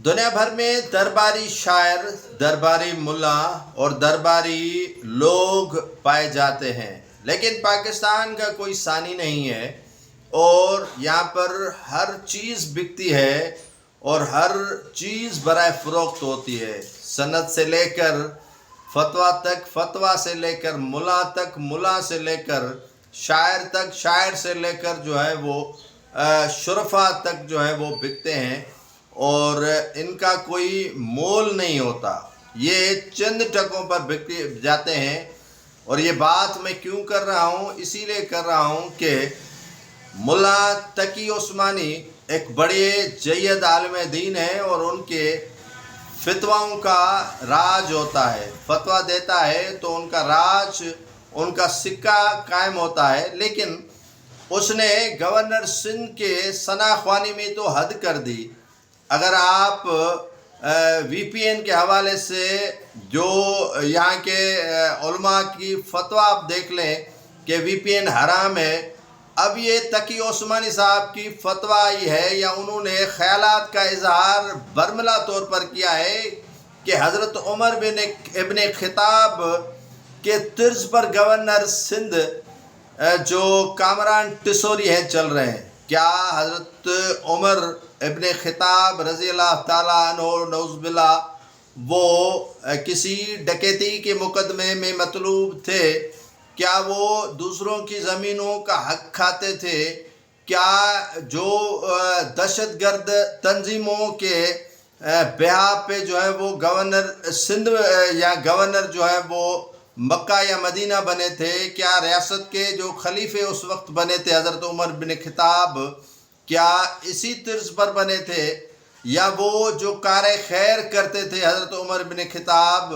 دنیا بھر میں درباری شاعر، درباری ملا اور درباری لوگ پائے جاتے ہیں، لیکن پاکستان کا کوئی ثانی نہیں ہے۔ اور یہاں پر ہر چیز بکتی ہے اور ہر چیز برائے فروخت ہوتی ہے، سند سے لے کر فتویٰ تک، فتویٰ سے لے کر ملا تک، ملا سے لے کر شاعر تک، شاعر سے لے کر جو ہے وہ شرفا تک جو ہے وہ بکتے ہیں، اور ان کا کوئی مول نہیں ہوتا۔ یہ چند ٹکوں پر بکتے جاتے ہیں۔ اور یہ بات میں کیوں کر رہا ہوں؟ اسی لیے کر رہا ہوں کہ ملا تقی عثمانی ایک بڑے جید عالم دین ہے، اور ان کے فتواؤں کا راج ہوتا ہے، فتویٰ دیتا ہے تو ان کا راج، ان کا سکہ قائم ہوتا ہے۔ لیکن اس نے گورنر سندھ کے ثنا خوانی میں تو حد کر دی۔ اگر آپ وی پی این کے حوالے سے جو یہاں کے علماء کی فتویٰ آپ دیکھ لیں کہ وی پی این حرام ہے، اب یہ تقی عثمانی صاحب کی فتویٰ آئی ہے یا انہوں نے خیالات کا اظہار برملا طور پر کیا ہے کہ حضرت عمر بن ابن خطاب کے طرز پر گورنر سندھ جو کامران ٹسوری ہیں چل رہے ہیں۔ کیا حضرت عمر ابن خطاب رضی اللہ تعالیٰ عنہ نعوذ باللہ وہ کسی ڈکیتی کے مقدمے میں مطلوب تھے؟ کیا وہ دوسروں کی زمینوں کا حق کھاتے تھے؟ کیا جو دہشت گرد تنظیموں کے بہا پہ جو ہے وہ گورنر سندھ یا گورنر جو ہے وہ مکہ یا مدینہ بنے تھے؟ کیا ریاست کے جو خلیفے اس وقت بنے تھے حضرت عمر بن خطاب، کیا اسی طرز پر بنے تھے؟ یا وہ جو کار خیر کرتے تھے حضرت عمر بن خطاب،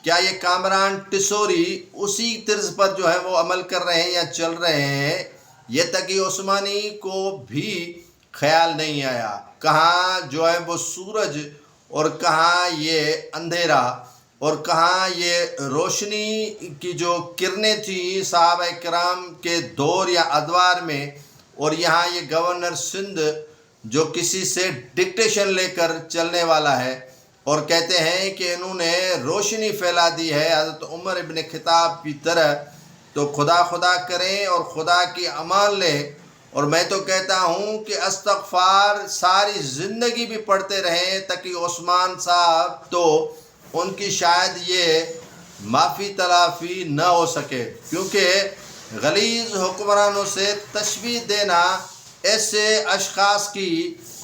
کیا یہ کامران ٹسوری اسی طرز پر جو ہے وہ عمل کر رہے ہیں یا چل رہے ہیں؟ یہ تقی عثمانی کو بھی خیال نہیں آیا۔ کہاں جو ہے وہ سورج اور کہاں یہ اندھیرا، اور کہاں یہ روشنی کی جو کرنیں تھیں صحابہ کرام کے دور یا ادوار میں، اور یہاں یہ گورنر سندھ جو کسی سے ڈکٹیشن لے کر چلنے والا ہے اور کہتے ہیں کہ انہوں نے روشنی پھیلا دی ہے حضرت عمر ابن خطاب کی طرح۔ تو خدا خدا کریں اور خدا کی امان لیں۔ اور میں تو کہتا ہوں کہ استغفار ساری زندگی بھی پڑھتے رہیں تقی عثمان صاحب، تو ان کی شاید یہ معافی تلافی نہ ہو سکے، کیونکہ غلیظ حکمرانوں سے تشبیہ دینا ایسے اشخاص کی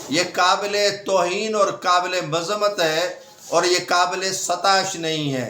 یہ قابل توہین اور قابل مذمت ہے، اور یہ قابل ستائش نہیں ہے۔